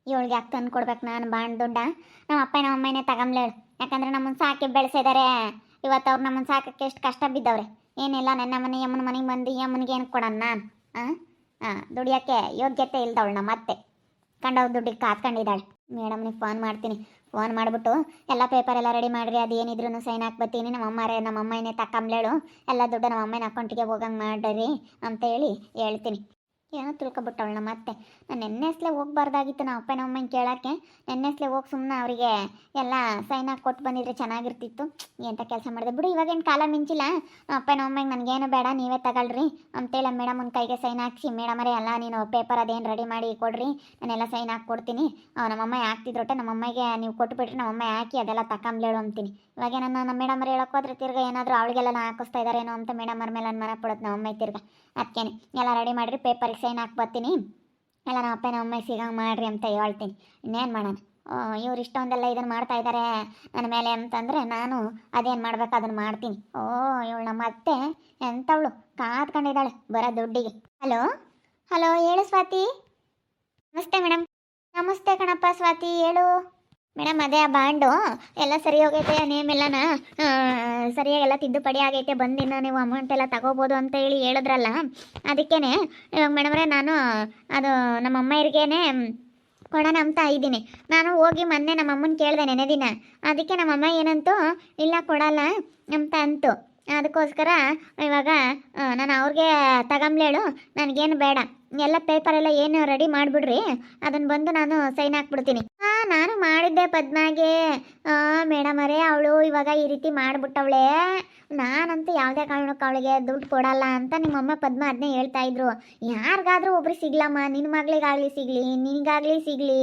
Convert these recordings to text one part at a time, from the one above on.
ಇವಳಿಗೆ ಯಾಕೆ ತಂದು ಕೊಡ್ಬೇಕು ನಾನು ಬಾಂಡ್ ದುಡ್ಡ? ನಮ್ಮ ಅಪ್ಪ ನಮ್ಮ ಅಮ್ಮನೇ ತಗೊಂಬ್ಲೇಳು. ಯಾಕಂದ್ರೆ ನಮ್ಮನ್ನು ಸಾಕಿ ಬೆಳೆಸಿದ್ದಾರೆ. ಇವತ್ತು ಅವ್ರು ನಮ್ಮನ್ನು ಸಾಕಕ್ಕೆ ಎಷ್ಟು ಕಷ್ಟ ಬಿದ್ದವ್ರೆ. ಏನಿಲ್ಲ ನನ್ನ ಮನೆ ಯಮ್ಮನ ಮನೆಗೆ ಬಂದು ಈ ಅಮ್ಮನಿಗೆ ಏನು ಕೊಡೋಣ ನಾನು? ದುಡಿಯೋಕ್ಕೆ ಯೋಗ್ಯತೆ ಇಲ್ದವಳು ನಮ್ಮ ಅತ್ತೆ. ಕಂಡವ್ರ ದುಡ್ಡಿಗೆ ಕಾತ್ಕೊಂಡಿದ್ದಾಳೆ. ಮೇಡಮ್ನಿಗೆ ಫೋನ್ ಮಾಡ್ತೀನಿ. ಫೋನ್ ಮಾಡಿಬಿಟ್ಟು ಎಲ್ಲ ಪೇಪರ್ ಎಲ್ಲ ರೆಡಿ ಮಾಡಿರಿ, ಅದು ಏನಿದ್ರು ಸೈನ್ ಹಾಕ್ಬತ್ತೀನಿ. ನಮ್ಮ ಅಮ್ಮನೇ ತಕೊಂಬ್ಲೇಳು. ಎಲ್ಲ ದುಡ್ಡು ನಮ್ಮ ಅಮ್ಮನ ಅಕೌಂಟಿಗೆ ಹೋಗಂಗೆ ಮಾಡಿರಿ ಅಂತ ಹೇಳ್ತೀನಿ. ಏನೋ ತಿಳ್ಕೊಬಿಟ್ಟವಳು ನಮ್ಮ ಅತ್ತೆ. ನಾನು ನೆನ್ನೆಸ್ಲೇ ಹೋಗ್ಬಾರ್ದಾಗಿತ್ತು ನಮ್ಮ ಅಪ್ಪ ನಮ್ಮ ಅಮ್ಮನ ಕೇಳೋಕ್ಕೆ. ನೆನ್ನೆಸ್ಲೇ ಹೋಗಿ ಸುಮ್ಮನೆ ಅವರಿಗೆ ಎಲ್ಲ ಸೈನ್ ಹಾಕಿ ಕೊಟ್ಟು ಬಂದಿದ್ರೆ ಚೆನ್ನಾಗಿರ್ತಿತ್ತು. ಎಂಥ ಕೆಲಸ ಮಾಡಿದೆ ಬಿಡು. ಇವಾಗೇನು ಕಾಲ ಮಿಂಚಿಲ್ಲ. ನಮ್ಮ ಅಪ್ಪ ನಮ್ಮ ಅಮ್ಮಂಗೆ ನನಗೇನು ಬೇಡ, ನೀವೇ ತಗೊಳ್ರಿ ಅಂತೇಳಿ ಮೇಡಮನ ಕೈಗೆ ಸೈನ್ ಹಾಕ್ಸಿ, ಮೇಡಮರೇ ಎಲ್ಲ ನೀನು ಪೇಪರ್ ಅದೇನು ರೆಡಿ ಮಾಡಿ ಕೊಡ್ರಿ, ನಾನೆಲ್ಲ ಸೈನ್ ಹಾಕಿ ಕೊಡ್ತೀನಿ. ನಮ್ಮಮ್ಮ ಹಾಕ್ತಿದ್ರೊಟ್ಟೆ ನಮ್ಮಮ್ಮಗೆ ನೀವು ಕೊಟ್ಟುಬಿಟ್ರಿ, ನಮ್ಮಮ್ಮ ಹಾಕಿ ಅದೆಲ್ಲ ತಕೊಂಬ್ಲೇಳು ಅಂತೀನಿ. ಇವಾಗ ನಮ್ಮ ಮೇಡಮರು ಹೇಳೋಕೆ ಹೋದ್ರೆ ತಿರ್ಗ ಏನಾದರೂ ಅವಳಿಗೆಲ್ಲ ಹಾಕಿಸ್ತಾ ಇದ್ದಾರೇನೋ ಅಂತ ಮೇಡಮರ ಮೇಲೆ ನನ್ನ ಮನೆ ಪಡೋದು ನಮ್ಮಮ್ಮ ತಿರ್ಗ. ಅದಕ್ಕೇನೆ ಎಲ್ಲ ರೆಡಿ ಮಾಡಿರಿ, ಪೇಪರಿಗೆ ಸೈನ್ ಹಾಕಿ ಬರ್ತೀನಿ, ಎಲ್ಲ ನಮ್ಮ ಅಪ್ಪ ನಮ್ಮ ಅಮ್ಮ ಸಿಗಂಗೆ ಮಾಡಿರಿ ಅಂತ ಹೇಳ್ತೀನಿ. ಇನ್ನೇನು ಮಾಡೋಣ? ಇವ್ರು ಇಷ್ಟೊಂದೆಲ್ಲ ಇದನ್ನು ಮಾಡ್ತಾ ಇದ್ದಾರೆ ನನ್ನ ಮೇಲೆ ಅಂತಂದರೆ ನಾನು ಅದೇನು ಮಾಡ್ಬೇಕು ಅದನ್ನು ಮಾಡ್ತೀನಿ. ಇವಳು ನಮ್ಮ ಅತ್ತೆ ಎಂಥವಳು ಕಾತ್ಕೊಂಡಿದ್ದಾಳೆ ಬರೋ ದುಡ್ಡಿಗೆ. ಹಲೋ ಹಲೋ, ಹೇಳು ಸ್ವಾತಿ. ನಮಸ್ತೆ ಮೇಡಮ್. ನಮಸ್ತೆ ಕಣಪ್ಪ ಸ್ವಾತಿ, ಹೇಳು ಮೇಡಮ್. ಅದೇ ಆ ಬಾಂಡು ಎಲ್ಲ ಸರಿ ಹೋಗೈತೆ, ನೇಮ್ ಎಲ್ಲನ ಸರಿಯಾಗೆಲ್ಲ ತಿದ್ದುಪಡಿ ಆಗೈತೆ, ಬಂದಿನ ನೀವು ಅಮೌಂಟ್ ಎಲ್ಲ ತಗೋಬೋದು ಅಂತ ಹೇಳಿದ್ರಲ್ಲ. ಅದಕ್ಕೇ ಇವಾಗ ಮೇಡಮ್ರೆ ನಾನು ಅದು ನಮ್ಮ ಅಮ್ಮಯ್ಯರಿಗೇನೆ ಕೊಡೋಣ ಅಂತ ಇದ್ದೀನಿ. ನಾನು ಹೋಗಿ ಮೊನ್ನೆ ನಮ್ಮ ಅಮ್ಮನ ಕೇಳಿದೆ ನೆನೆ ದಿನ. ಅದಕ್ಕೆ ನಮ್ಮಮ್ಮ ಏನಂತು, ಇಲ್ಲ ಕೊಡಲ್ಲ ಅಂತ ಅಂತು. ಅದಕ್ಕೋಸ್ಕರ ಇವಾಗ ನಾನು ಅವ್ರಿಗೆ ತಗೊಂಬ್ಲೇಳು, ನನಗೇನು ಬೇಡ, ಎಲ್ಲ ಪೇಪರೆಲ್ಲ ಏನು ರೆಡಿ ಮಾಡಿಬಿಡ್ರಿ, ಅದನ್ನು ಬಂದು ನಾನು ಸೈನ್ ಹಾಕ್ಬಿಡ್ತೀನಿ. ನಾನು ಮಾಡಿದ್ದೆ ಪದ್ಮಾಗೆ. ಮೇಡಮರೇ ಅವಳು ಇವಾಗ ಈ ರೀತಿ ಮಾಡಿಬಿಟ್ಟವಳೆ. ನಾನಂತೂ ಯಾವುದೇ ಕಾರಣಕ್ಕೆ ಅವಳಿಗೆ ದುಡ್ಡು ಕೊಡಲ್ಲ ಅಂತ ನಿಮ್ಮಮ್ಮ ಪದ್ಮ ಅದನ್ನೇ ಹೇಳ್ತಾ ಇದ್ರು. ಯಾರಿಗಾದ್ರೂ ಒಬ್ರಿಗೆ ಸಿಗ್ಲಮ್ಮ, ನಿನ್ನ ಮಗಳಿಗಾಗಲಿ ಸಿಗಲಿ, ನಿನಗಾಗಲಿ ಸಿಗಲಿ,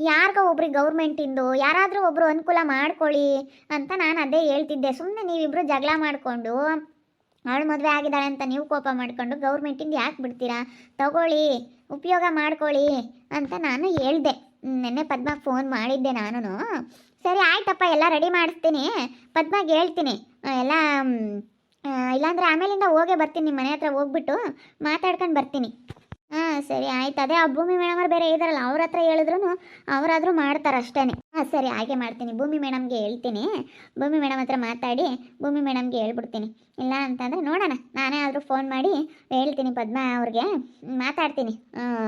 ಯಾರಿಗೋ ಒಬ್ರಿಗೆ ಗೌರ್ಮೆಂಟಿಂದು ಯಾರಾದರೂ ಒಬ್ಬರು ಅನುಕೂಲ ಮಾಡ್ಕೊಳ್ಳಿ ಅಂತ ನಾನು ಅದೇ ಹೇಳ್ತಿದ್ದೆ. ಸುಮ್ಮನೆ ನೀವಿಬ್ಬರು ಜಗಳ ಮಾಡಿಕೊಂಡು ಅವಳು ಮದುವೆ ಆಗಿದ್ದಾಳೆ ಅಂತ ನೀವು ಕೋಪ ಮಾಡಿಕೊಂಡು ಗೌರ್ಮೆಂಟಿಂದ ಯಾಕೆ ಬಿಡ್ತೀರಾ? ತಗೊಳ್ಳಿ, ಉಪಯೋಗ ಮಾಡ್ಕೊಳ್ಳಿ ಅಂತ ನಾನು ಹೇಳಿದೆ. ನೆನ್ನೆ ಪದ್ಮಗೆ ಫೋನ್ ಮಾಡಿದ್ದೆ ನಾನು. ಸರಿ ಆಯ್ತಪ್ಪ, ಎಲ್ಲ ರೆಡಿ ಮಾಡಿಸ್ತೀನಿ, ಪದ್ಮಗೆ ಹೇಳ್ತೀನಿ ಎಲ್ಲ. ಇಲ್ಲಾಂದರೆ ಆಮೇಲಿಂದ ಹೋಗೇ ಬರ್ತೀನಿ, ನಿಮ್ಮ ಮನೆ ಹತ್ರ ಹೋಗ್ಬಿಟ್ಟು ಮಾತಾಡ್ಕೊಂಡು ಬರ್ತೀನಿ. ಸರಿ ಆಯ್ತು. ಅದೇ ಆ ಭೂಮಿ ಮೇಡಮರು ಬೇರೆ ಇದ್ದಾರಲ್ಲ, ಅವ್ರ ಹತ್ರ ಹೇಳಿದ್ರು ಅವರಾದರೂ ಮಾಡ್ತಾರೆ ಅಷ್ಟೇ. ಸರಿ ಹಾಗೆ ಮಾಡ್ತೀನಿ. ಭೂಮಿ ಮೇಡಮ್ಗೆ ಹೇಳ್ತೀನಿ, ಭೂಮಿ ಮೇಡಮ್ ಹತ್ರ ಮಾತಾಡಿ ಭೂಮಿ ಮೇಡಮ್ಗೆ ಹೇಳ್ಬಿಡ್ತೀನಿ. ಇಲ್ಲ ಅಂತಂದರೆ ನೋಡೋಣ, ನಾನೇ ಆದರೂ ಫೋನ್ ಮಾಡಿ ಹೇಳ್ತೀನಿ ಪದ್ಮಾ ಅವ್ರಿಗೆ, ಮಾತಾಡ್ತೀನಿ.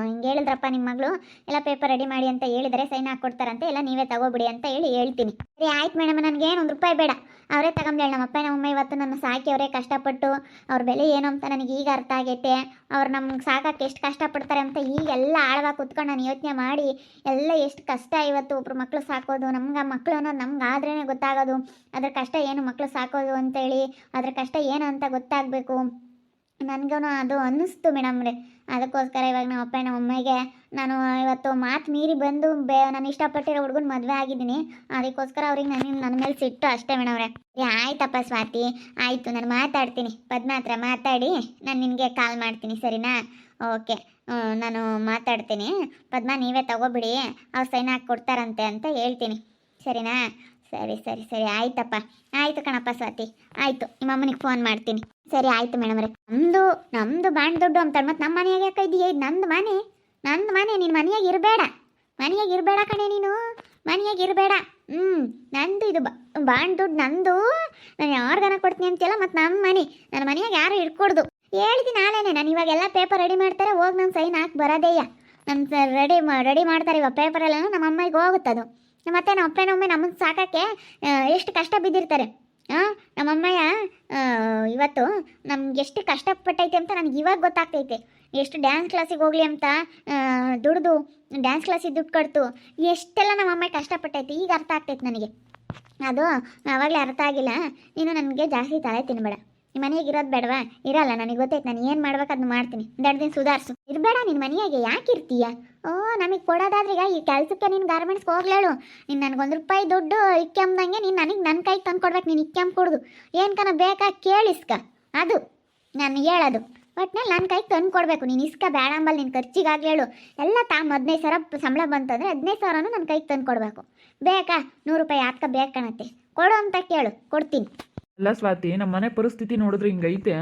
ಹಿಂಗೆ ಹೇಳಿದ್ರಪ್ಪ ನಿಮ್ಮ ಮಗಳು ಎಲ್ಲ ಪೇಪರ್ ರೆಡಿ ಮಾಡಿ ಅಂತ ಹೇಳಿದರೆ ಸೈನ್ ಹಾಕ್ಕೊಡ್ತಾರಂತೆ, ಎಲ್ಲ ನೀವೇ ತಗೋಬಿಡಿ ಅಂತ ಹೇಳ್ತೀನಿ. ಸರಿ ಆಯ್ತು ಮೇಡಮ್, ನನಗೇನು ₹1 ಬೇಡ, ಅವರೇ ತಗೊಂಬೇಡ. ನಮ್ಮಪ್ಪ ನಮ್ಮಮ್ಮ ಇವತ್ತು ನನ್ನ ಸಾಕಿ ಅವರೇ ಕಷ್ಟಪಟ್ಟು, ಅವ್ರ ಬೆಲೆ ಏನು ಅಂತ ನನಗೆ ಈಗ ಅರ್ಥ ಆಗೈತೆ. ಅವ್ರು ನಮ್ಗೆ ಸಾಕಕ್ಕೆ ಎಷ್ಟು ಕಷ್ಟಪಡ್ತಾರೆ ಅಂತ ಈಗೆಲ್ಲ ಆಳವಾಗಿ ಕುತ್ಕೊಂಡು ನಾನು ಯೋಚನೆ ಮಾಡಿ ಎಲ್ಲ ಎಷ್ಟು ಕಷ್ಟ ಇವತ್ತು ಒಬ್ರು ಮಕ್ಕಳು ಸಾಕೋದು. ನಮ್ಗೆ ಆ ಮಕ್ಕಳು ಅನ್ನೋದು ನಮ್ಗೆ ಆದ್ರೇ ಗೊತ್ತಾಗೋದು, ಅದ್ರ ಕಷ್ಟ ಏನು ಮಕ್ಕಳು ಸಾಕೋದು ಅಂತೇಳಿ, ಅದ್ರ ಕಷ್ಟ ಏನು ಅಂತ ಗೊತ್ತಾಗಬೇಕು. ನನಗೂ ಅದು ಅನ್ನಿಸ್ತು ಮೇಡಮ್ರೆ. ಅದಕ್ಕೋಸ್ಕರ ಇವಾಗ ನಮ್ಮ ಅಪ್ಪ ನಮ್ಮ ಅಮ್ಮಗೆ ನಾನು ಇವತ್ತು ಮಾತು ಮೀರಿ ಬಂದು ನಾನು ಇಷ್ಟಪಟ್ಟಿರೋ ಹುಡುಗನ ಮದುವೆ ಆಗಿದ್ದೀನಿ. ಅದಕ್ಕೋಸ್ಕರ ಅವ್ರಿಗೆ ನನ್ನ ಮೇಲೆ ಸಿಟ್ಟು ಅಷ್ಟೇ ಮೇಡಮ್ರೆ. ಆಯ್ತಪ್ಪ ಸ್ವಾತಿ, ಆಯಿತು, ನಾನು ಮಾತಾಡ್ತೀನಿ ಪದ್ಮ ಹತ್ರ ಮಾತಾಡಿ ನಾನು ನಿನಗೆ ಕಾಲ್ ಮಾಡ್ತೀನಿ, ಸರಿನಾ? ಓಕೆ, ನಾನು ಮಾತಾಡ್ತೀನಿ. ಪದ್ಮ ನೀವೇ ತಗೋಬಿಡಿ, ಅವ್ರು ಸೈನ್ ಹಾಕಿ ಕೊಡ್ತಾರಂತೆ ಅಂತ ಹೇಳ್ತೀನಿ, ಸರಿನಾ? ಸರಿ ಸರಿ ಸರಿ ಆಯ್ತಪ್ಪ, ಆಯಿತು ಕಣಪ್ಪ ಸ್ವಾತಿ, ಆಯಿತು. ನಿಮ್ಮ ಅಮ್ಮನಿಗೆ ಫೋನ್ ಮಾಡ್ತೀನಿ. ಸರಿ ಆಯಿತು ಮೇಡಮ್ರೆ. ನಮ್ಮದು ಬಾಂಡ್ ದುಡ್ಡು ಅಂತಾಳೆ, ಮತ್ತು ನಮ್ಮ ಮನೆಯಾಗೆ ಯಾಕೆ ಇದೆಯಾ? ಇದು ನಂದು ಮನೆ, ನೀನು ಮನೆಯಾಗ ಇರಬೇಡ ಕಣೆ, ನೀನು ಮನೆಯಾಗ ಇರಬೇಡ. ನಂದು ಇದು ಬಾಂಡ್ ದುಡ್ಡು ನಂದು, ನಾನು ಯಾರಿಗಾನ ಕೊಡ್ತೀನಿ ಅಂತೆಲ್ಲ, ಮತ್ತು ನಮ್ಮ ಮನೆ, ನನ್ನ ಮನೆಯಾಗ ಯಾರು ಇಟ್ಕೊಡ್ದು ಹೇಳಿದ್ದೀನಿ ನಾಳೆನೆ. ನಾನು ಇವಾಗೆಲ್ಲ ಪೇಪರ್ ರೆಡಿ ಮಾಡ್ತಾರೆ, ಹೋಗಿ ನಾನು ಸೈನ್ ಹಾಕಿ ಬರೋದೇಯ. ನನ್ನ ರೆಡಿ ಮಾಡ್ತಾರೆ ಇವಾಗ ಪೇಪರೆಲ್ಲ, ನಮ್ಮ ಅಮ್ಮಗೆ ಹೋಗುತ್ತದು. ಮತ್ತು ನಮ್ಮ ಅಪ್ಪ ನಮ್ಮಮ್ಮ ನಮ್ಮನ್ನು ಸಾಕೋಕ್ಕೆ ಎಷ್ಟು ಕಷ್ಟ ಬಿದ್ದಿರ್ತಾರೆ. ನಮ್ಮಮ್ಮಯ್ಯ ಇವತ್ತು ನಮ್ಗೆ ಎಷ್ಟು ಕಷ್ಟಪಟ್ಟೈತೆ ಅಂತ ನನಗೆ ಇವಾಗ ಗೊತ್ತಾಗ್ತೈತೆ. ಎಷ್ಟು ಡ್ಯಾನ್ಸ್ ಕ್ಲಾಸಿಗೆ ಹೋಗಲಿ ಅಂತ ದುಡ್ದು ಡ್ಯಾನ್ಸ್ ಕ್ಲಾಸಿಗೆ ದುಡ್ಡು ಕೊಡ್ತು, ಎಷ್ಟೆಲ್ಲ ನಮ್ಮಮ್ಮ ಕಷ್ಟಪಟ್ಟೈತೆ ಈಗ ಅರ್ಥ ಆಗ್ತೈತೆ ನನಗೆ. ಅದು ಆವಾಗಲೇ ಅರ್ಥ ಆಗಿಲ್ಲ. ನೀನು ನನಗೆ ಜಾಸ್ತಿ ತಲೆ ತಿನ್ಬೇಡ. ನಿಮ್ಮ ಮನೆಯಾಗ ಇರೋದು ಬೇಡವಾ? ಇರಲ್ಲ, ನನಗೆ ಗೊತ್ತೈತೆ, ನಾನು ಏನು ಮಾಡ್ಬೇಕು ಅದನ್ನ ಮಾಡ್ತೀನಿ. ಒಂದೆರಡು ದಿನ ಸುಧಾರಿಸು. ಇರಬೇಡ ನಿನ್ನ ಮನೆಯಾಗೆ, ಯಾಕೆ ಇರ್ತೀಯ? ನಮಗೆ ಕೊಡೋದಾದ್ರೆ ಈಗ ಈ ಕೆಲಸಕ್ಕೆ ನೀನು ಗಾರ್ಮೆಂಟ್ಸ್ಗೆ ಹೋಗ್ಲೇಳು. ನೀನು ನನಗೆ ₹1 ದುಡ್ಡು ಇಕ್ಕೆಂಬ್ದಂಗೆ ನೀನು ನನಗೆ ನನ್ನ ಕೈಗೆ ತಂದು ಕೊಡ್ಬೇಕು. ನೀನು ಇಕ್ಕೆಂಬ ಕೊಡೋದು ಏನ್ಕನ ಬೇಕಾ ಕೇಳಿಸ್ಕ, ಅದು ನಾನು ಹೇಳೋದು. ಒಟ್ನಲ್ಲಿ ನನ್ನ ಕೈಗೆ ತಂದು ಕೊಡಬೇಕು. ನೀನು ಇಸ್ಕ ಬೇಡ ಅಂಬಲ್ಲಿ, ನಿನ್ನ ಖರ್ಚಿಗಾಗಲೇಳು ಎಲ್ಲ 15,000 ಸಂಬಳ ಬಂತಂದರೆ 15,000 ನನ್ನ ಕೈಗೆ ತಂದು ಕೊಡಬೇಕು. ಬೇಕಾ ₹100 ಆತ್ಕ ಬೇಕು ಕಣತ್ತೆ, ಕೊಡು ಅಂತ ಕೇಳು, ಕೊಡ್ತೀನಿ. ಅಲ್ಲ ಸ್ವಾತಿ, ನಮ್ಮ ಮನೆ ಪರಿಸ್ಥಿತಿ ನೋಡಿದ್ರೆ ಹಿಂಗೈತೆ,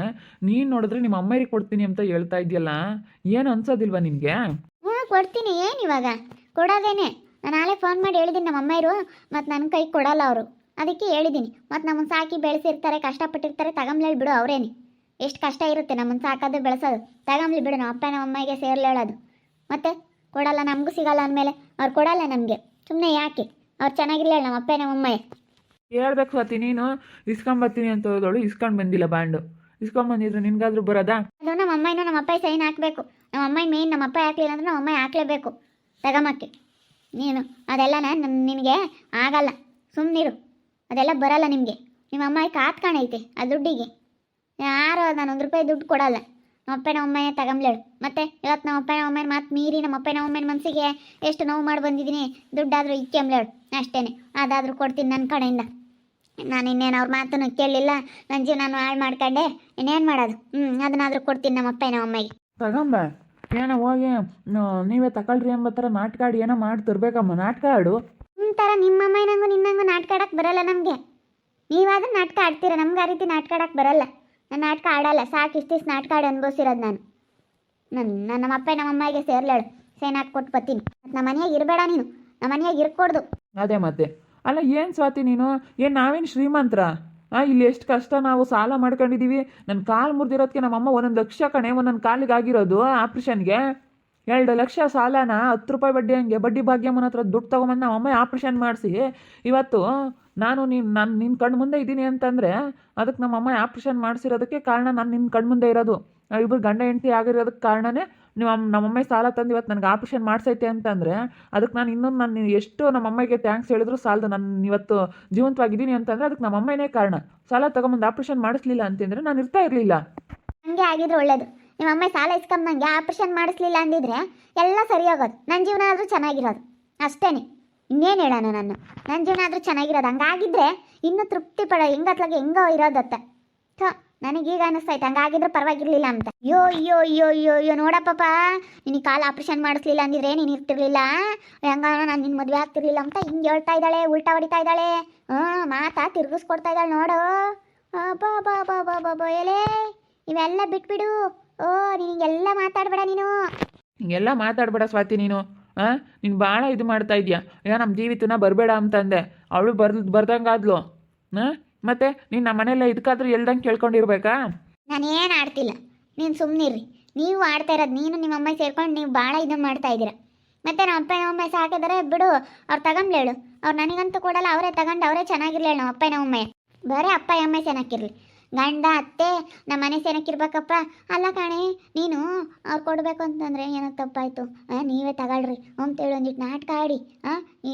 ನೀನು ನೋಡಿದ್ರೆ ನಿಮ್ಮ ಅಮ್ಮರಿಗೆ ಕೊಡ್ತೀನಿ ಅಂತ ಹೇಳ್ತಾ ಇದೆಯಲ್ಲ, ಏನು ಅನ್ಸೋದಿಲ್ವಾ ನಿನಗೆ? ಕೊಡ್ತೀನಿ. ಏನು ಇವಾಗ ಕೊಡೋದೇನೆ. ನಾನು ನಾಳೆ ಫೋನ್ ಮಾಡಿ ಹೇಳಿದ್ದೀನಿ ನಮ್ಮ ಅಮ್ಮಯ್ಯರು, ಮತ್ತು ನನ್ನ ಕೈ ಕೊಡಲ್ಲ ಅವರು. ಅದಕ್ಕೆ ಹೇಳಿದ್ದೀನಿ. ಮತ್ತು ನಮ್ಮನ್ನು ಸಾಕಿ ಬೆಳೆಸಿರ್ತಾರೆ, ಕಷ್ಟಪಟ್ಟಿರ್ತಾರೆ, ತಗೊಂಬ್ಲೇಳಿ ಬಿಡು ಅವರೇನೆ. ಎಷ್ಟು ಕಷ್ಟ ಇರುತ್ತೆ ನಮ್ಮನ್ನು ಸಾಕೋದು ಬೆಳೆಸೋದು. ತಗೊಂಬ್ಲಿ ಬಿಡು, ನಮ್ಮ ಅಪ್ಪ ನಮ್ಮ ಅಮ್ಮಗೆ ಸೇರ್ಲಿ ಹೇಳೋದು. ಮತ್ತೆ ಕೊಡಲ್ಲ, ನಮಗೂ ಸಿಗಲ್ಲ ಅಂದಮೇಲೆ ಅವ್ರು ಕೊಡಲ್ಲ ನಮಗೆ. ಸುಮ್ಮನೆ ಯಾಕೆ? ಅವ್ರು ಚೆನ್ನಾಗಿರ್ಲಿ ನಮ್ಮ ಅಪ್ಪ ನಮ್ಮ ಅಮ್ಮಯ್ಯ. ಹೇಳ್ಬೇಕು ಸ್ವಾತಿ, ನೀನು ಇಸ್ಕೊಂಬರ್ತೀನಿ ಅಂತ ಹೋದವಳು ಇಸ್ಕೊಂಡು ಬಂದಿಲ್ಲ ಬಾಂಡು. ಇಸ್ಕೊಂಬಂದಿದ್ರೆ ನಿನ್ಗಾದ್ರೂ ಬರೋದಾ? ಅದು ನಮ್ಮ ಅಮ್ಮನೂ ನಮ್ಮ ಅಪ್ಪ ಸೈನ್ ಹಾಕಬೇಕು. ನಮ್ಮ ಅಮ್ಮ ಮೇನ್, ನಮ್ಮ ಅಪ್ಪ ಹಾಕ್ಲಿಲ್ಲ ಅಂದ್ರೆ ನಮ್ಮ ಅಮ್ಮ ಹಾಕ್ಲೇಬೇಕು ತಗೊಂಬಕ್ಕೆ. ನೀನು ಅದೆಲ್ಲ ನಿನಗೆ ಆಗಲ್ಲ, ಸುಮ್ಮನಿರು. ಅದೆಲ್ಲ ಬರಲ್ಲ ನಿಮಗೆ. ನಿಮ್ಮ ಅಮ್ಮ ಕಾತ್ಕಾಣೈತೆ ಆ ದುಡ್ಡಿಗೆ. ಯಾರು ನಾನು 1 ರೂಪಾಯಿ ದುಡ್ಡು ಕೊಡಲ್ಲ. ನಮ್ಮ ಅಪ್ಪ ನಮ್ಮ ಅಮ್ಮನೇ ತಗೊಂಬ್ಲೇಳು. ಮತ್ತೆ ಇವತ್ತು ನಮ್ಮ ಅಪ್ಪ ನಮ್ಮ ಅಮ್ಮನ ಮಾತು ಮೀರಿ ನಮ್ಮ ಅಪ್ಪ ನಮ್ಮ ಅಮ್ಮನ ಮನಸ್ಸಿಗೆ ಎಷ್ಟು ನೋವು ಮಾಡಿ ಬಂದಿದ್ದೀನಿ. ದುಡ್ಡಾದರೂ ಇಕ್ಕೆಂಬ್ಲೇಳು ಅಷ್ಟೇ. ಅದಾದರೂ ಕೊಡ್ತೀನಿ ನನ್ನ ಕಡೆಯಿಂದ. ನಾನು ಇನ್ನೇನು ಅವ್ರ ಮಾತನ್ನು ಕೇಳಲಿಲ್ಲ, ನನ್ನ ಜೀವನ ಹಾಳು ಮಾಡ್ಕೊಂಡೆ. ಇನ್ನೇನು ಮಾಡೋದು? ಅದನ್ನಾದರೂ ಕೊಡ್ತೀನಿ ನಮ್ಮ ಅಪ್ಪ ನಮ್ಮ ಅಮ್ಮಗೆ. ತಗೊಂಬ. ಏನೋ ಹೋಗಿ ನೀವೇ ತಗೊಳ್ರಿ ಎಂಬ ಥರ ನಾಟಕ ಆಡಿ ಏನೋ ಮಾಡಿ ತರಬೇಕಮ್ಮ. ನಾಟಕ ಆಡು. ಥರ ನಿಮ್ಮ ಅಮ್ಮನಂಗೂ ನಿನ್ನಂಗೂ ನಾಟಕ ಆಡೋಕ್ಕೆ ಬರಲ್ಲ ನಮಗೆ. ನೀವಾದ್ರೂ ನಾಟಕ ಆಡ್ತೀರ, ನಮ್ಗೆ ಆ ರೀತಿ ನಾಟಕ ಆಡೋಕ್ಕೆ ಬರಲ್ಲ. ನಾನು ನಾಟಕ ಆಡಲ್ಲ. ಸಾಕು ಇಷ್ಟು ನಾಟಕ ಆಡಿ ಅನುಭವಿಸಿರೋದು ನಾನು. ನಮ್ಮ ಅಪ್ಪ ನಮ್ಮ ಅಮ್ಮಗೆ ಸೇರ್ಲೇಳು, ಸೈನ್ ಹಾಕಿ ಕೊಟ್ಟು ಬರ್ತೀನಿ. ಮತ್ತು ನಮ್ಮ ಮನೆಯಾಗ ಇರಬೇಡ ನೀನು, ನಮ್ಮ ಮನೆಯಾಗ ಇರ್ಕೊಡ್ದು. ಅದೇ ಮತ್ತೆ. ಅಲ್ಲ ಏನು ಸ್ವಾತಿ ನೀನು, ಏನು ನಾವೇನು ಶ್ರೀಮಂತರ? ಇಲ್ಲಿ ಎಷ್ಟು ಕಷ್ಟ ನಾವು ಸಾಲ ಮಾಡ್ಕೊಂಡಿದ್ದೀವಿ. ನನ್ನ ಕಾಲು ಮುರಿದಿರೋದಕ್ಕೆ ನಮ್ಮಮ್ಮ 1 ಲಕ್ಷ ಕಣೆ ಒಂದೊಂದು ಕಾಲಿಗೆ ಆಗಿರೋದು ಆಪ್ರೇಷನ್ಗೆ. 2 ಲಕ್ಷ ಸಾಲನ 10 ರೂಪಾಯಿ ಬಡ್ಡಿ ಹಂಗೆ ಬಡ್ಡಿ ಭಾಗ್ಯಮ್ಮನ ಹತ್ರ ದುಡ್ಡು ತೊಗೊಂಬಂದು ನಮ್ಮ ಅಮ್ಮ ಆಪ್ರೇಷನ್ ಮಾಡಿಸಿ ಇವತ್ತು ನಾನು ನಿನ್ನ ಕಣ್ಣು ಮುಂದೆ ಇದ್ದೀನಿ ಅಂತಂದರೆ ಅದಕ್ಕೆ ನಮ್ಮಮ್ಮ ಆಪ್ರೇಷನ್ ಮಾಡಿಸಿರೋದಕ್ಕೆ ಕಾರಣ. ನಾನು ನಿನ್ನ ಕಣ್ಣು ಮುಂದೆ ಇರೋದು, ಇಬ್ಬರು ಗಂಡ ಹೆಂಡತಿ ಆಗಿರೋದಕ್ಕೆ ಕಾರಣನೇ ನಮ್ಮಮ್ಮ ಸಾಲ ತಂದು ಇವತ್ತು ನನಗೆ ಆಪ್ರೇಷನ್ ಮಾಡಿಸೈತೆ ಅಂತಂದರೆ ಅದಕ್ಕೆ ನಾನು ಎಷ್ಟು ನಮ್ಮಮ್ಮಗೆ ಥ್ಯಾಂಕ್ಸ್ ಹೇಳಿದ್ರು ಸಾಲದು. ನಾನು ಇವತ್ತು ಜೀವಂತವಾಗಿದ್ದೀನಿ ಅಂತಂದರೆ ಅದಕ್ಕೆ ನಮ್ಮಮ್ಮನೇ ಕಾರಣ. ಸಾಲ ತೊಗೊಂಬಂದು ಆಪ್ರೇಷನ್ ಮಾಡಿಸ್ಲಿಲ್ಲ ಅಂತಂದರೆ ನಾನು ಇರ್ತಾ ಇರಲಿಲ್ಲ. ಹಂಗೆ ಆಗಿದ್ರೆ ಒಳ್ಳೇದು. ನಿಮ್ಮ ಅಮ್ಮ ಸಾಲ ಇಸ್ಕೊಂಡು ನನಗೆ ಆಪ್ರೇಷನ್ ಮಾಡಿಸ್ಲಿಲ್ಲ ಅಂದಿದ್ರೆ ಎಲ್ಲ ಸರಿ ಹೋಗೋದು. ನನ್ನ ಜೀವನ ಆದರೂ ಚೆನ್ನಾಗಿರೋದು ಅಷ್ಟೇ. ಇನ್ನೇನು ಹೇಳೋಣ, ನನ್ನ ಜೀವನ ಆದರೂ ಚೆನ್ನಾಗಿರೋದು. ಹಂಗಾಗಿದ್ರೆ ಇನ್ನೂ ತೃಪ್ತಿ ಪಡೋ, ಹೆಂಗತ್ಲಾಗೆ ಹೆಂಗೋ ಇರೋದತ್ತ. ನನಗೀಗ ಅನ್ನಿಸ್ತೈತೆ ಹಂಗಾಗಿದ್ರೆ ಪರವಾಗಿರ್ಲಿಲ್ಲ ಅಂತ. ಅಯ್ಯೋ ಅಯ್ಯೋ ಅಯ್ಯೋ ಅಯ್ಯೋ ಅಯ್ಯೋ ನೋಡಪ್ಪಪ್ಪ, ನಿನಗೆ ಕಾಲು ಆಪ್ರೇಷನ್ ಮಾಡಿಸ್ಲಿಲ್ಲ ಅಂದಿದ್ರೆ ನೀನು ಇರ್ತಿರ್ಲಿಲ್ಲ, ಹೆಂಗ ನಾನು ನಿನ್ನ ಮದುವೆ ಆಗ್ತಿರ್ಲಿಲ್ಲ ಅಂತ ಹಿಂಗೆ ಹೇಳ್ತಾ ಇದ್ದಾಳೆ, ಉಲ್ಟಾ ಹೊಡಿತಾ ಇದ್ದಾಳೆ. ಮಾತಾ ತಿರ್ಗಿಸ್ಕೊಡ್ತಾ ಇದ್ದಾಳೆ ನೋಡು. ಬಾ ಬಾ ಬಾ ಬಾ ಬಾ ಬಾ ಎಲೆ, ಇವೆಲ್ಲ ಬಿಟ್ಬಿಡು. ನಿನಗೆಲ್ಲ ಮಾತಾಡಬೇಡ ನೀನು. ಹಿಂಗೆಲ್ಲ ಮಾತಾಡಬೇಡ ಸ್ವಾತಿ ನೀನು. ನೀನು ಭಾಳ ಇದು ಮಾಡ್ತಾ ಇದೆಯಾ. ನಮ್ಮ ಜೀವಿತನ ಬರಬೇಡ ಅಂತಂದೆ, ಅವಳು ಬರ್ದಂಗಾದ್ಲು. ಮತ್ತೆ ನೀನು ನಮ್ಮ ಮನೆಯಲ್ಲ ಇದಕ್ಕಾದ್ರೂ ಎಲ್ದಂಗೆ ಕೇಳ್ಕೊಂಡಿರ್ಬೇಕಾ? ನಾನೇನು ಆಡ್ತಿಲ್ಲ, ನೀನು ಸುಮ್ಮನಿರ್ರಿ. ನೀವು ಆಡ್ತಾ ಇರೋದು, ನೀನು ನಿಮ್ಮ ಅಮ್ಮ ಸೇರ್ಕೊಂಡು ನೀವು ಭಾಳ ಇದನ್ನು ಮಾಡ್ತಾ ಇದ್ದೀರ. ಮತ್ತೆ ನಮ್ಮ ಅಪ್ಪ ನಮ್ಮ ಅಮ್ಮ ಸಾಕಿದರೆ ಬಿಡು, ಅವ್ರು ತಗೊಂಬ್ಲೇಳು. ಅವ್ರು ನನಗಂತೂ ಕೊಡಲ್ಲ, ಅವರೇ ತಗೊಂಡು ಅವರೇ ಚೆನ್ನಾಗಿರ್ಲಿ ನಮ್ಮ ಅಪ್ಪ ನಮ್ಮ ಅಮ್ಮ. ಬರೀ ಅಪ್ಪ ಅಮ್ಮ ಚೆನ್ನಾಗಿರಲಿ, ಗಂಡ ಅತ್ತೆ ನಮ್ಮ ಮನೆ ಚೆನ್ನಾಗಿರ್ಬೇಕಪ್ಪ. ಅಲ್ಲ ಕಾಣೆ, ನೀನು ಅವ್ರು ಕೊಡಬೇಕು ಅಂತಂದರೆ ಏನೋ ತಪ್ಪಾಯಿತು. ನೀವೇ ತಗೊಳ್ರಿ ಅಂತೇಳಿ ಒಂದಿಟ್ಟು ನಾಟಕ ಆಡಿ, ಈ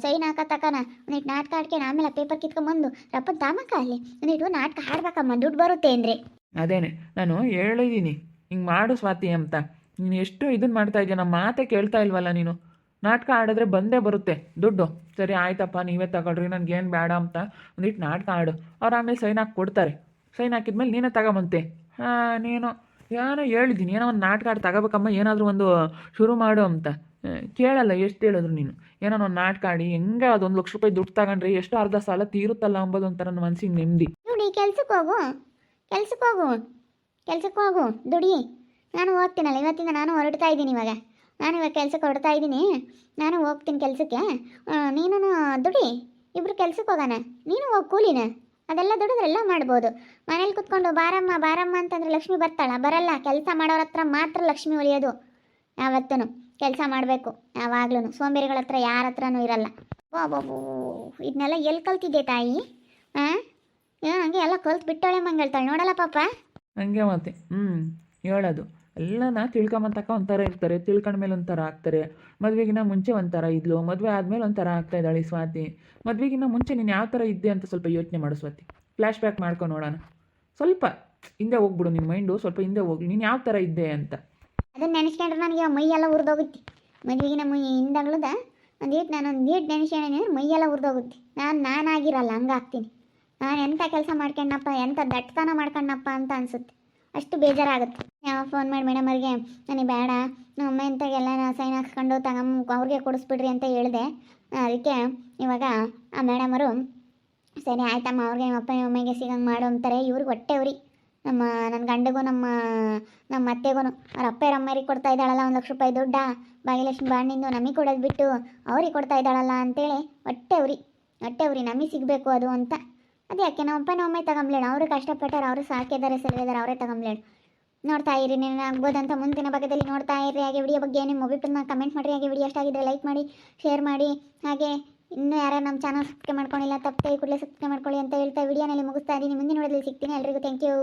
ಸೈನ್ ಹಾಕೋ ತಕನ ಒಂದಿಟ್ಟು ನಾಟಕ ಆಡ್ಕೊಂಡು ಆಮೇಲೆ ಪೇಪರ್ ಕಿತ್ಕೊಂಬಂದು ರಪ್ಪನ ತಾಮಕ್ಕ ಅಲ್ಲಿ ಒಂದಿಟ್ಟು ನಾಟಕ ಆಡ್ಬೇಕಮ್ಮ, ದುಡ್ಡು ಬರುತ್ತೆ ಅಂದರೆ. ಅದೇನೆ ನಾನು ಹೇಳಿದ್ದೀನಿ ಹಿಂಗೆ ಮಾಡು ಸ್ವಾತಿ ಅಂತ. ನೀನು ಎಷ್ಟು ಇದನ್ನು ಮಾಡ್ತಾ ಇದೆಯಾ, ನಮ್ಮ ಮಾತೇ ಕೇಳ್ತಾ ಇಲ್ವಲ್ಲ ನೀನು. ನಾಟಕ ಆಡಿದ್ರೆ ಬಂದೇ ಬರುತ್ತೆ ದುಡ್ಡು. ಸರಿ ಆಯ್ತಪ್ಪ, ನೀವೇ ತಗೊಳ್ರಿ, ನನಗೇನು ಬೇಡ ಅಂತ ಒಂದಿಟ್ಟು ನಾಟಕ ಆಡು. ಅವ್ರು ಆಮೇಲೆ ಸೈನ್ ಹಾಕಿ ಕೊಡ್ತಾರೆ. ಸೈನ್ ಹಾಕಿದ್ಮೇಲೆ ನೀನೇ ತಗೊಂಬಂತೆ. ನೀನು ಏನೋ ಹೇಳಿದ್ದೀನಿ, ಏನೋ ಒಂದು ನಾಟಕ ಆಡಿ ತಗೋಬೇಕಮ್ಮ, ಏನಾದರೂ ಒಂದು ಶುರು ಮಾಡು ಅಂತ. ಕೇಳಲ್ಲ ಎಷ್ಟು ಹೇಳಿದ್ರು ನೀನು. ಏನೋ ಒಂದು ನಾಟಕ ಆಡಿ ಹೆಂಗೆ ಅದು 1 ಲಕ್ಷ ರೂಪಾಯಿ ದುಡ್ಡು ತಗೊಂಡ್ರೆ ಎಷ್ಟು ಅರ್ಧ ಸಾಲ ತೀರುತ್ತಲ್ಲ ಅಂಬೋದು ಒಂಥರ ನನ್ನ ಮನಸ್ಸಿಗೆ ನೆಮ್ಮದಿ. ನೋಡಿ, ಕೆಲ್ಸಕ್ಕೆ ಹೋಗು ದುಡಿ. ನಾನು ಹೋಗ್ತೀನಲ್ಲ, ಇವತ್ತಿಂದ ನಾನು ಹೊರಡ್ತಾ ಇದ್ದೀನಿ. ನಾನು ಇವಾಗ ಕೆಲ್ಸಕ್ಕೆ ಹೊರಡ್ತಾ ಇದ್ದೀನಿ. ನಾನು ಹೋಗ್ತೀನಿ ಕೆಲಸಕ್ಕೆ, ನೀನು ದುಡಿ. ಇಬ್ರು ಕೆಲ್ಸಕ್ಕೆ ಹೋಗೋಣ. ನೀನು ಹೋಗಿ ಕೂಲಿನ, ಅದೆಲ್ಲ ದುಡಿದ್ರೆಲ್ಲ ಮಾಡ್ಬೋದು. ಮನೇಲಿ ಕುತ್ಕೊಂಡು ಬಾರಮ್ಮ ಬಾರಮ್ಮ ಅಂತಂದ್ರೆ ಲಕ್ಷ್ಮಿ ಬರ್ತಾಳ? ಬರಲ್ಲ. ಕೆಲಸ ಮಾಡೋರ ಹತ್ರ ಮಾತ್ರ ಲಕ್ಷ್ಮಿ ಉಳಿಯೋದು. ಯಾವತ್ತೂ ಕೆಲಸ ಮಾಡಬೇಕು ಯಾವಾಗ್ಲೂ. ಸೋಂಬೇರಿಗಳ ಹತ್ರ ಯಾರ ಹತ್ರನೂ ಇರಲ್ಲ. ಬಾಬು, ಇದನ್ನೆಲ್ಲ ಎಲ್ಲಿ ಕಲ್ತಿದ್ದೆ ತಾಯಿ? ಹಂಗೆ ಎಲ್ಲ ಕಲ್ತು ಬಿಟ್ಟೋಳೆ ಮಂಗಳ್ತಾಳೆ ನೋಡಲ್ಲ ಪಾಪ. ಹಂಗೆ ಮತ್ತೆ ಹೇಳೋದು ಎಲ್ಲನ ತಿಳ್ಕೊಂಬಂತಕ್ಕ ಒಂಥರ ಇರ್ತಾರೆ, ತಿಳ್ಕೊಂಡ್ಮೇಲೆ ಒಂಥರ ಆಗ್ತಾರೆ. ಮದುವೆಗಿನ್ನ ಮುಂಚೆ ಒಂಥರ ಇದ್ಲು, ಮದುವೆ ಆದಮೇಲೆ ಒಂಥರ ಆಗ್ತಾ ಇದ್ದಾಳೆ ಸ್ವಾತಿ. ಮದುವೆಗಿನ್ನ ಮುಂಚೆ ನೀನು ಯಾವ ಥರ ಇದ್ದೆ ಅಂತ ಸ್ವಲ್ಪ ಯೋಚನೆ ಮಾಡು ಸ್ವಾತಿ. ಫ್ಲ್ಯಾಶ್ ಬ್ಯಾಕ್ ಮಾಡ್ಕೊಂಡು ನೋಡೋಣ. ಸ್ವಲ್ಪ ಹಿಂದೆ ಹೋಗ್ಬಿಡು, ನಿನ್ನ ಮೈಂಡು ಸ್ವಲ್ಪ ಹಿಂದೆ ಹೋಗ್ಲಿ. ನೀನು ಯಾವ ಥರ ಇದ್ದೆ ಅಂತ ಅದನ್ನು ನೆನೆಸ್ಕೊಂಡ್ರೆ ನನಗೆ ಮೈಯೆಲ್ಲ ಉರಿದೋಗುತ್ತೆ. ಮದುವೆಗಿನ ಹಿಂದಾಗ್ಲದ ಒಂದೀಟ್ ನೆನೆಸ್ಕೊಂಡ್ರೆ ಮೈಯೆಲ್ಲ ಉರಿದೋಗುತ್ತೆ. ನಾನಾಗಿರಲ್ಲ, ಹಂಗಾಗ್ತೀನಿ. ನಾನು ಎಂಥ ಕೆಲಸ ಮಾಡ್ಕೊಂಡಪ್ಪ, ಎಂಥ ದಟ್ಟತನ ಮಾಡ್ಕೊಂಡಪ್ಪ ಅಂತ ಅನಿಸುತ್ತೆ. ಅಷ್ಟು ಬೇಜಾರಾಗುತ್ತೆ. ಫೋನ್ ಮಾಡಿ ಮೇಡಮ್ ಅವ್ರಿಗೆ ನನಗೆ ಬೇಡ, ನಮ್ಮ ಅಮ್ಮ ಎಂತಾಗೆಲ್ಲ ಸೈನ್ ಹಾಕ್ಸ್ಕೊಂಡು ಅವ್ರಿಗೆ ಕೊಡಿಸ್ಬಿಡ್ರಿ ಅಂತ ಹೇಳಿದೆ. ಅದಕ್ಕೆ ಇವಾಗ ಆ ಮೇಡಮರು ಸರಿ ಆಯ್ತಮ್ಮ, ಅವ್ರಿಗೆ ನಿಮ್ಮ ಅಪ್ಪ ನಿಮ್ಮ ಅಮ್ಮಗೆ ಸಿಗಂಗೆ ಮಾಡು ಅಂತಾರೆ. ಇವ್ರಿಗೆ ಹೊಟ್ಟೆ ಉರಿ. ನನ್ನ ಗಂಡಗೂ ನಮ್ಮ ಅತ್ತೆಗೂ ಅವ್ರ ಅಪ್ಪೇರಮ್ಮರಿಗೆ ಕೊಡ್ತಾ ಇದ್ದಾಳಲ್ಲ 1,00,000 ರೂಪಾಯಿ ದುಡ್ಡ ಭಾಗ್ಯಲಕ್ಷ್ಮಿ ಬಾಂಡಿಂದು ನಮಗೆ ಕೊಡೋದು ಬಿಟ್ಟು ಅವ್ರಿಗೆ ಕೊಡ್ತಾ ಇದ್ದಾಳಲ್ಲ ಅಂತೇಳಿ ಹೊಟ್ಟೆ ಉರಿ ನಮಗೆ ಸಿಗಬೇಕು ಅದು ಅಂತ. ಅದು ಯಾಕೆ ನಮ್ಮ ಅಪ್ಪ ನಮ್ಮ ಅಮ್ಮ ತಗೊಂಬ್ಲೇಣ, ಅವರು ಕಷ್ಟಪಟ್ಟಾರೆ, ಅವರು ಸಾಕಿದ್ದಾರೆ, ಸಲುವಿದ್ದಾರೆ, ಅವರೇ ತಗೊಂಬ್ಲೇಣ. ನೋಡ್ತಾ ಇರಿ, ನೀನು ಆಗ್ಬೋದಂತ ಮುಂದಿನ ಭಾಗದಲ್ಲಿ ನೋಡ್ತಾ ಇರಿ. ಹಾಗೆ ವಿಡಿಯೋ ಬಗ್ಗೆ ನಿಮ್ಮ ಅಭಿಪ್ರಾಯನ ಕಮೆಂಟ್ ಮಾಡಿರಿ. ಹಾಗೆ ವಿಡಿಯೋ ಇಷ್ಟ ಲೈಕ್ ಮಾಡಿ, ಶೇರ್ ಮಾಡಿ. ಹಾಗೆ ಇನ್ನೂ ಯಾರು ನಮ್ಮ ಚಾನಲ್ ಸಬ್ಸ್ಕ್ರೈಬ್ ಮಾಡ್ಕೊಂಡಿಲ್ಲ ತಪ್ಪದೆ ಕೂಡಲೇ ಸಬ್ಸ್ಕ್ರೈಬ್ ಮಾಡ್ಕೊಳ್ಳಿ ಅಂತ ಹೇಳ್ತಾ ವಿಡಿಯೋನಲ್ಲಿ ಮುಗಿಸ್ತಾ ಇದ್ದೀನಿ. ಮುಂದಿನ ವಿಡಿಯೋದಲ್ಲಿ ಸಿಗ್ತೀನಿ. ಎಲ್ರಿಗೂ ಥ್ಯಾಂಕ್ ಯು.